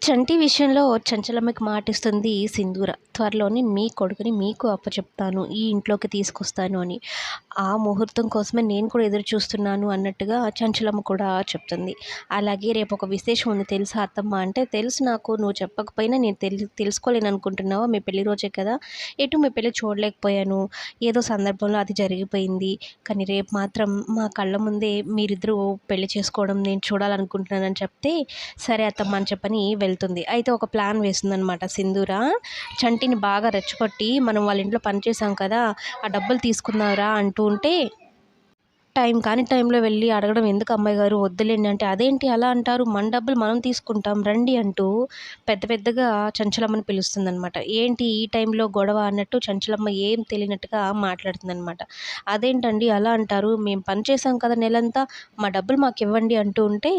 చంటి విషయంలో చంచలమ్మకి మాటిస్తుంది సింధూర. త్వరలోనే మీ కొడుకుని మీకు అప్పచెప్తాను. ఈ ఇంట్లోకి తీసుకొస్తాను అని. ఆ ముహూర్తం కోసమే నేను కూడా ఎదురు చూస్తున్నాను అన్నట్టుగా చంచలమ్మ కూడా చెప్తుంది. అలాగే రేపొక విశేషం ఉంది తెలుసా అత్తమ్మ అంటే, తెలుసు నాకు. నువ్వు చెప్పకపోయినా నేను తెలుసుకోలేననుకుంటున్నావా? మీ పెళ్లి రోజే కదా! ఎటు మీ పెళ్లి చూడలేకపోయాను. ఏదో సందర్భంలో అది జరిగిపోయింది. కానీ రేపు మాత్రం మా కళ్ళ ముందే మీరిద్దరూ పెళ్లి చేసుకోవడం నేను చూడాలనుకుంటున్నానని చెప్తే, సరే అత్తమ్మ అని చెప్పని వెళ్తుంది. అయితే ఒక ప్లాన్ వేస్తుందనమాట సింధూర. చంటిని బాగా రెచ్చగొట్టి, మనం వాళ్ళ ఇంట్లో పని చేశాం కదా! ఆ డబ్బులు తీసుకుందాంరా అంటూ ఉంటే, కానీ టైంలో వెళ్ళి అడగడం ఎందుకు అమ్మాయి గారు వద్దులేండి అంటే, అదేంటి అలా అంటారు? మన డబ్బులు మనం తీసుకుంటాం రండి అంటూ పెద్ద పెద్దగా చంచలమ్మని పిలుస్తుందనమాట. ఏంటి ఈ టైంలో గొడవ అన్నట్టు చంచలమ్మ ఏం తెలియనట్టుగా మాట్లాడుతుందనమాట. అదేంటండి అలా అంటారు? మేము పని చేశాం కదా నెలంతా, మా డబ్బులు మాకివ్వండి అంటూ ఉంటే,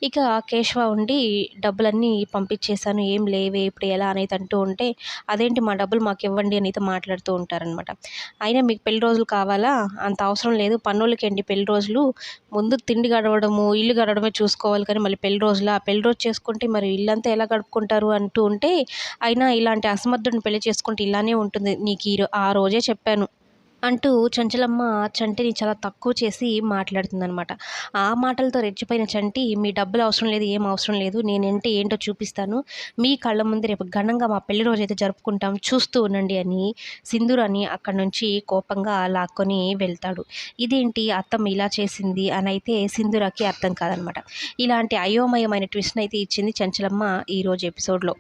ఇక కేశవ ఉండి డబ్బులన్నీ పంపించేశాను ఏం లేవే ఇప్పుడు ఎలా అనేది అంటూ ఉంటే, అదేంటి మా డబ్బులు మాకివ్వండి అని అయితే మాట్లాడుతూ ఉంటారనమాట. అయినా మీకు పెళ్లి రోజులు కావాలా? అంత అవసరం లేదు. పనోళ్ళకేంటి పెళ్లి రోజులు. ముందు తిండి గడవడము, ఇల్లు గడవడమే చూసుకోవాలి కానీ మళ్ళీ పెళ్లి రోజులా? పెళ్లి రోజు చేసుకుంటే మరి ఇల్లంతా ఎలా గడుపుకుంటారు అంటూ ఉంటే, అయినా ఇలాంటి అసమర్థుడిని పెళ్లి చేసుకుంటే ఇలానే ఉంటుంది. నీకు ఆ రోజే చెప్పాను అంటూ చంచలమ్మ చంటిని చాలా తక్కువ చేసి మాట్లాడుతుందనమాట. ఆ మాటలతో రెచ్చిపోయిన చంటి, మీ డబ్బులు అవసరం లేదు, ఏం అవసరం లేదు. నేనంటే ఏంటో చూపిస్తాను. మీ కళ్ళ ముందు రేపు ఘనంగా మా పెళ్లి రోజైతే జరుపుకుంటాం. చూస్తూ ఉండండి అని సింధూరాన్ని అక్కడి నుంచి కోపంగా లాక్కొని వెళ్తాడు. ఇదేంటి అత్తమ్మ ఇలా చేసింది అనైతే సింధూరాకి అర్థం కాదనమాట. ఇలాంటి అయోమయమైన ట్విస్ట్‌నయితే ఇచ్చింది చంచలమ్మ ఈరోజు ఎపిసోడ్‌లో.